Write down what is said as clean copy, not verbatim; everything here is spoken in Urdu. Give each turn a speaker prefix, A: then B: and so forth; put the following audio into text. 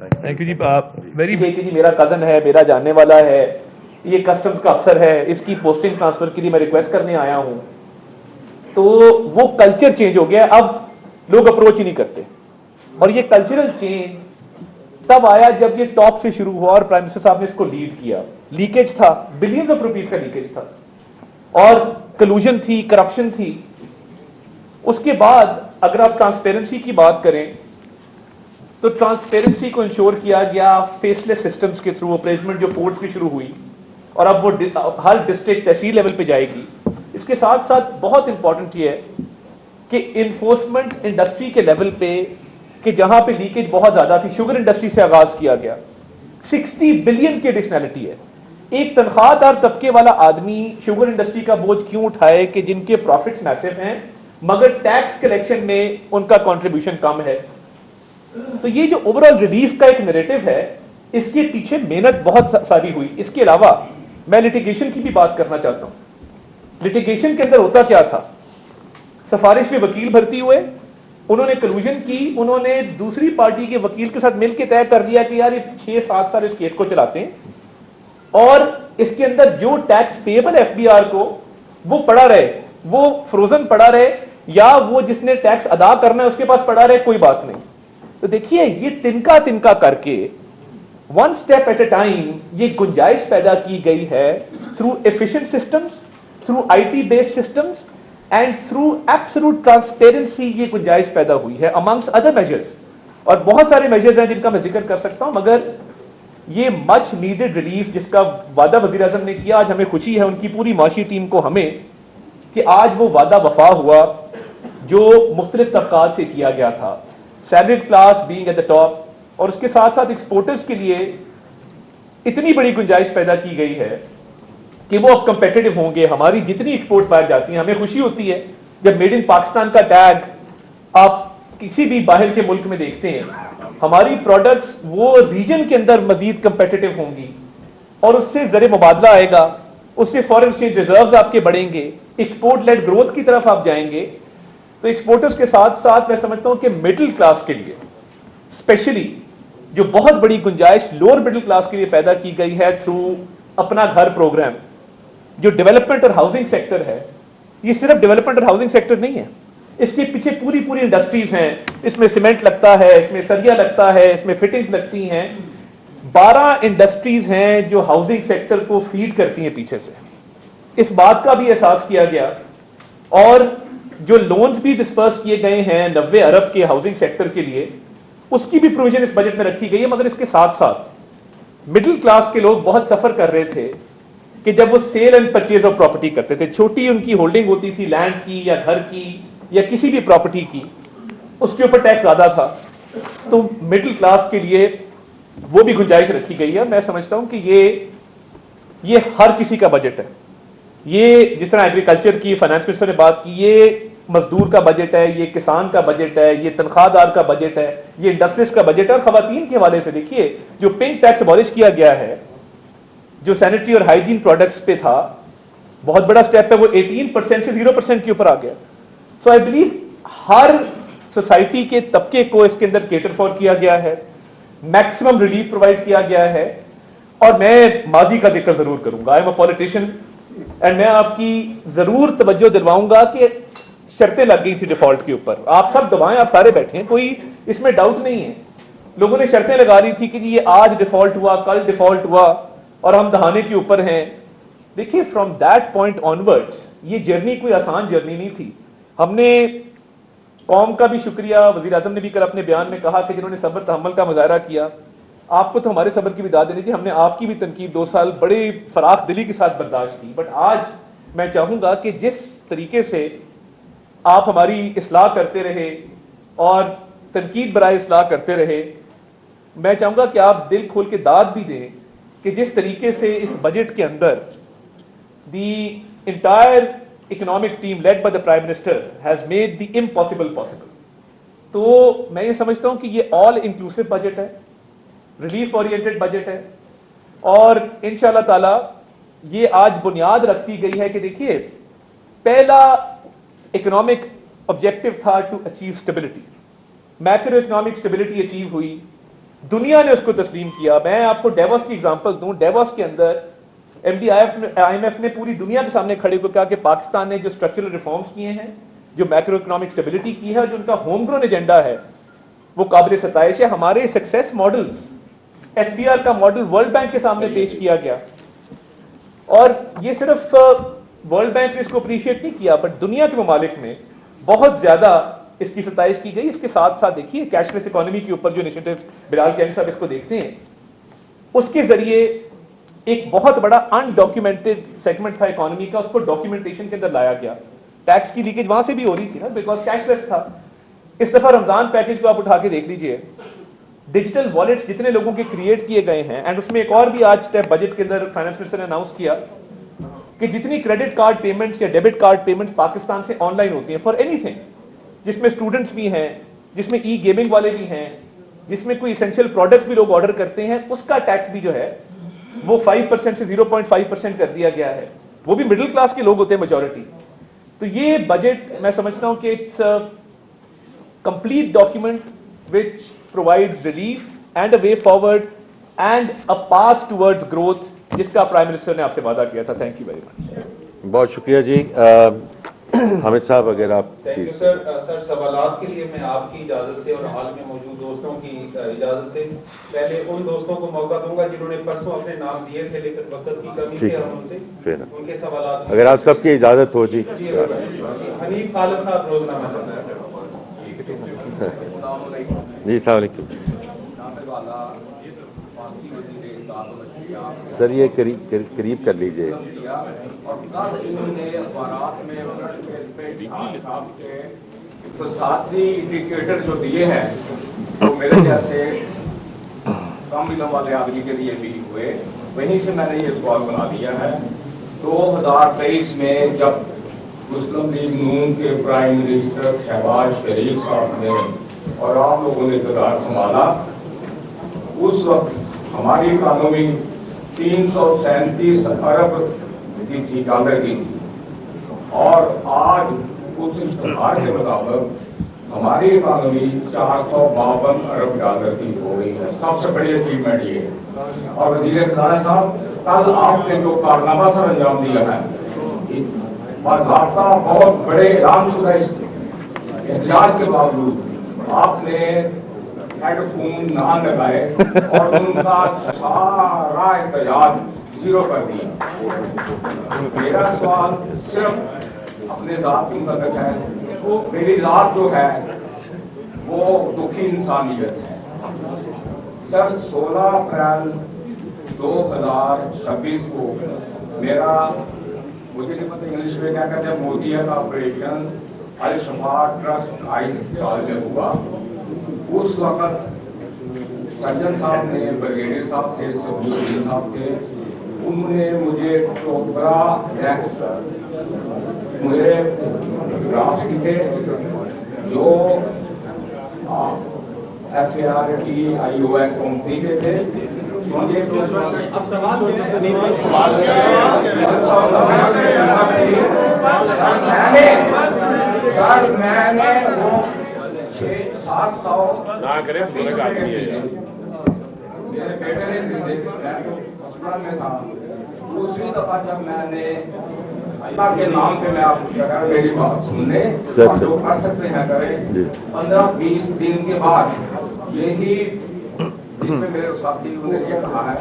A: تھینک یو جی. ویری
B: جی میرا کزن ہے, میرا جاننے والا ہے, یہ کسٹمز کا افسر ہے, اس کی پوسٹنگ ٹرانسفر کے لیے میں ریکویسٹ کرنے آیا ہوں. تو وہ کلچر چینج ہو گیا, اب لوگ اپروچ ہی نہیں کرتے. اور یہ کلچرل چینج تب آیا جب یہ ٹاپ سے شروع ہوا اور پرائم منسٹر صاحب نے اس کو لیڈ کیا. لیکیج تھا, بلینز آف روپیز کا لیکیج تھا, اور کلوژن تھی, کرپشن تھی. اس کے بعد اگر آپ ٹرانسپیرنسی کی بات کریں تو ٹرانسپیرنسی کو انشور کیا گیا فیس لیس سسٹمز کے تھرو, اپریزمنٹ جو پورٹس کی شروع ہوئی اور اب وہ ہر ڈسٹرکٹ تحصیل لیول پہ جائے گی. اس کے ساتھ ساتھ بہت امپورٹنٹ یہ ہے کہ انفورسمنٹ انڈسٹری کے لیول پہ, کہ جہاں پہ لیکیج بہت زیادہ تھی, شوگر انڈسٹری سے آغاز کیا گیا. 60 بلین کی ایڈیشنلٹی ہے. ایک تنخواہ دار طبقے والا آدمی شوگر انڈسٹری کا بوجھ کیوں اٹھائے کہ جن کے پروفٹس میسو ہیں مگر ٹیکس کلیکشن میں ان کا کنٹریبیوشن کم ہے. تو یہ جو اوور آل ریلیف کا ایک نیریٹو ہے, اس کے پیچھے محنت بہت ساری ہوئی. اس کے علاوہ میں لٹیگیشن کی بھی بات کرنا چاہتا ہوں. لٹیگیشن کے اندر ہوتا کیا تھا, سفارش میں وکیل بھرتی ہوئے, انہوں نے کلوژن کی, انہوں نے دوسری پارٹی کے وکیل کے ساتھ مل کے طے کر لیا کہ یار یہ 6-7 سال اس کیس کو چلاتے ہیں, اور اس کے اندر جو taxable F B R کو وہ پڑا رہے, وہ فروزن پڑا رہے, یا وہ جس نے ٹیکس ادا کرنا ہے اس کے پاس پڑا رہے, کوئی بات نہیں. تو دیکھیے یہ تنکا کر کے one step at a time یہ گنجائش پیدا کی گئی ہے through efficient systems, through I T based systems and through absolute transparency. یہ گنجائش پیدا ہوئی ہے امنگس ادر میجرز, اور بہت سارے میجرز ہیں جن کا میں ذکر کر سکتا ہوں, مگر یہ مچ نیڈڈ ریلیف جس کا وعدہ وزیر اعظم نے کیا, آج ہمیں خوشی ہے ان کی پوری معاشی ٹیم کو ہمیں کہ آج وہ وعدہ وفا ہوا جو مختلف طبقات سے کیا گیا تھا. Salaried class being at the top, اور اس کے ساتھ ساتھ ایکسپورٹرز کے لیے اتنی بڑی گنجائش پیدا کی گئی ہے کہ وہ اب کمپیٹیٹو ہوں گے. ہماری جتنی ایکسپورٹس باہر جاتی ہیں ہمیں خوشی ہوتی ہے جب میڈ ان پاکستان کا ٹیگ آپ کسی بھی باہر کے ملک میں دیکھتے ہیں. ہماری پروڈکٹس وہ ریجن کے اندر مزید کمپیٹیٹو ہوں گی, اور اس سے زر مبادلہ آئے گا, اس سے فارن ایکسچینج ریزروز آپ کے بڑھیں گے, ایکسپورٹ لیڈ گروتھ کی طرف آپ جائیں گے. تو ایکسپورٹرز کے ساتھ ساتھ میں سمجھتا ہوں کہ مڈل کلاس کے لیے اسپیشلی جو بہت بڑی گنجائش لوور مڈل کلاس کے لیے پیدا کی گئی ہے تھرو اپنا گھر پروگرام, جو ڈیولپمنٹ اور ہاؤسنگ سیکٹر ہے. یہ صرف ڈیولپمنٹ اور ہاؤسنگ سیکٹر نہیں ہے, اس کے پیچھے پوری انڈسٹریز ہیں. اس میں سیمنٹ لگتا ہے, اس میں سریا لگتا ہے, اس میں فٹنگز لگتی ہیں. 12 انڈسٹریز ہیں جو ہاؤسنگ سیکٹر کو فیڈ کرتی ہیں پیچھے سے. اس بات کا بھی احساس کیا گیا, اور جو لونز بھی ڈسپرس کیے گئے ہیں 90 ارب کے ہاؤسنگ سیکٹر کے لیے, اس کی بھی پروویژن اس بجٹ میں رکھی گئی ہے. مگر اس کے ساتھ ساتھ مڈل کلاس کے لوگ بہت سفر کر رہے تھے کہ جب وہ sale and purchase of property کرتے تھے, چھوٹی ان کی ہولڈنگ ہوتی تھی لینڈ کی یا گھر کی یا کسی بھی پراپرٹی کی, اس کے اوپر ٹیکس زیادہ تھا. تو مڈل کلاس کے لیے وہ بھی گنجائش رکھی گئی ہے. میں سمجھتا ہوں کہ یہ ہر کسی کا بجٹ ہے. یہ جس طرح ایگریکلچر کی فائنانس منسٹر نے بات کی, یہ مزدور کا بجٹ ہے, یہ کسان کا بجٹ ہے, یہ تنخواہ دار کا بجٹ ہے, یہ انڈسٹریز کا بجٹ ہے. اور خواتین کے حوالے سے دیکھیے جو پنک ٹیکس ابالش کیا گیا ہے, جو سینیٹری اور ہائیجین پروڈکٹس پہ تھا, بہت بڑا سٹیپ ہے, وہ 18% سے 0% کے اوپر آ گیا. سو آئی بلیو ہر سوسائٹی کے طبقے کو اس کے اندر کیٹر فار کیا گیا ہے, میکسیمم ریلیف پرووائڈ کیا گیا ہے. اور میں ماضی کا ذکر ضرور کروں گا, I am a politician, and میں آپ کی ضرور توجہ دلواؤں گا کہ شرطیں لگ گئی تھی ڈیفالٹ کے اوپر. آپ سب دبائیں, آپ سارے بیٹھے ہیں, کوئی اس میں ڈاؤٹ نہیں ہے. لوگوں نے شرطیں لگا رہی تھی کہ یہ آج ڈیفالٹ ہوا, کل ڈیفالٹ ہوا, اور ہم دہانے کے اوپر ہیں. دیکھیے فرام دیٹ پوائنٹ آنورڈس یہ جرنی کوئی آسان جرنی نہیں تھی. ہم نے قوم کا بھی شکریہ, وزیر اعظم نے بھی کل اپنے بیان میں کہا کہ جنہوں نے صبر تحمل کا مظاہرہ کیا. آپ کو تو ہمارے صبر کی بھی داد دینی تھی, ہم نے آپ کی بھی تنقید 2 سال بڑی فراخ دلی کے ساتھ برداشت کی. بٹ آج میں چاہوں گا کہ جس طریقے سے آپ ہماری اصلاح کرتے رہے اور تنقید برائے اصلاح کرتے رہے, میں چاہوں گا کہ آپ دل کھول کے داد بھی دیں کہ جس طریقے سے اس بجٹ کے اندر the entire economic team led by the prime minister has made the impossible possible. تو میں یہ سمجھتا ہوں کہ یہ آل انکلوسیو بجٹ ہے, ریلیف اورینٹڈ بجٹ ہے, اور انشاءاللہ تعالی یہ آج بنیاد رکھ دی گئی ہے کہ دیکھیے پہلا اکنامک آبجیکٹو تھا to achieve stability, macro economic stability achieve ہوئی, دنیا نے اس کو تسلیم کیا. میں آپ کو ڈیوس کی ایگزامپل دوں. ڈیوس کے اندر M D I M F نے پوری دنیا کے سامنے کھڑے کو کہا کہ پاکستان نے جو اسٹرکچرل ریفارمز کیے ہیں, جو میکرو اکنامک اسٹیبلٹی کی ہے, اور جو ان کا ہوم گرون ایجنڈا ہے, وہ قابل ستائش ہے. ہمارے success models, F P R کا ماڈل ورلڈ بینک کے سامنے پیش کیا گیا, اور یہ صرف ورلڈ بینک نے اس کو اپریشیٹ نہیں کیا, بٹ دنیا کے ممالک میں بہت زیادہ اس کی ستائش کی گئی. اس کے ساتھ ساتھ دیکھیے کیش لیس اکانومی کے اوپر جو انیشیٹوز بلال کیانی صاحب اس کو دیکھتے ہیں, اس کے ذریعے ایک بہت بڑا انڈاکیومنٹڈ سیگمنٹ تھا اکانومی کا, اس کو ڈاکیومنٹیشن کے اندر لایا گیا. ٹیکس کی لیکیج وہاں سے بھی ہو رہی تھی نا, بیکاز کیش لیس تھا. اس دفعہ رمضان پیکج کو آپ اٹھا کے دیکھ لیجئے, ڈیجیٹل والیٹس جتنے لوگوں کے کریٹ کیے گئے ہیں, اینڈ اس میں ایک اور بھی آج اسٹیپ بجٹ کے اندر فائنانس منسٹر نے اناؤنس کیا کہ جتنی کریڈٹ کارڈ پیمنٹس یا ڈیبٹ کارڈ پیمنٹس پاکستان سے آن لائن ہوتی ہیں فار اینی تھنگ, جس میں اسٹوڈنٹس بھی ہیں, جس میں ای گیمنگ والے بھی ہیں, جس میں کوئی اسینشیل پروڈکٹس بھی لوگ آرڈر کرتے ہیں, اس کا ٹیکس بھی جو ہے وہ 5% سے 0.5% کر دیا گیا ہے. وہ بھی مڈل کلاس کے لوگ ہوتے ہیں میجورٹی. تو یہ بجٹ میں سمجھتا ہوں کہ it's complete document which provides relief and a way forward and a path towards growth, جس کا پرائم منسٹر نے آپ سے وعدہ کیا تھا. Thank you very much.
A: بہت شکریہ جی. حامد صاحب اگر آپ
C: سر سوالات کے لیے میں آپ کی اجازت سے اور حال میں موجود دوستوں کی اجازت سے پہلے ان دوستوں کو موقع دوں گا جنہوں نے پرسوں اپنے نام دیے تھے لیکن وقت کی کمی سے ہم ان سے سوالات,
A: اگر آپ سب کی اجازت ہو. جی
C: حنیف خالد صاحب روزنامہ چل رہا ہے.
A: جی السلام علیکم سر, یہ قریب کر لیجئے.
D: اقتصادی انڈیکیٹر جو دیے ہیں وہ میرے جیسے کم علم والے آدمی کے لیے بھی ہوئے, وہیں سے میں نے یہ سوال بنا دیا ہے. 2023 میں جب مسلم لیگ نون کے پرائم منسٹر شہباز شریف صاحب نے اور آپ لوگوں نے اقتدار سنبھالا, اس وقت ہماری اکانومی 337 ارب کی تھی, ڈالر کی تھی, اور آج اس اشتہار کے مطابق ہماری اکانومی 452 ارب ڈالر کی ہو گئی ہے. سب سے بڑی اچیومنٹ یہ ہے. اور وزیر خزانہ صاحب, کل آپ نے جو کارنامہ سر انجام دیا ہے, باضابطہ بہت بڑے اعلان شدہ احتجاج کے باوجود آپ نے ہیڈ فون نہ لگائے اور ان کا سارا احتجاج زیرو کر دیا. میرا سوال صرف اپنے ذات کے متعلق ہے. میری ذات جو ہے وہ دکھی انسانیت ہے. سر 16 اپریل 2026 کو میرا, مجھے نہیں پتہ انگلش میں کیا کہتے ہیں, موتیا کا آپریشن الشفا ٹرسٹ آئی ہسپتال میں ہوا. اس وقت سرجن صاحب نے, بریگیڈیئر صاحب تھے, سبھی الدین صاحب تھے, انہوں نے مجھے ٹوپرا ٹیکس مجھے ڈرافٹ کیے جو F A R T I O S company کے تھے. سر میں نے وہ 600-700 میرے بیٹے نے ہسپتال میں تھا. دوسری دفعہ جب میں نے اللہ کے نام سے, میں آپ اگر میری بات سن لیں, جو کر سکتے ہیں کریں. 15-20 دن کے بعد یہی جس میں میرے ساتھی نے یہ کہا ہے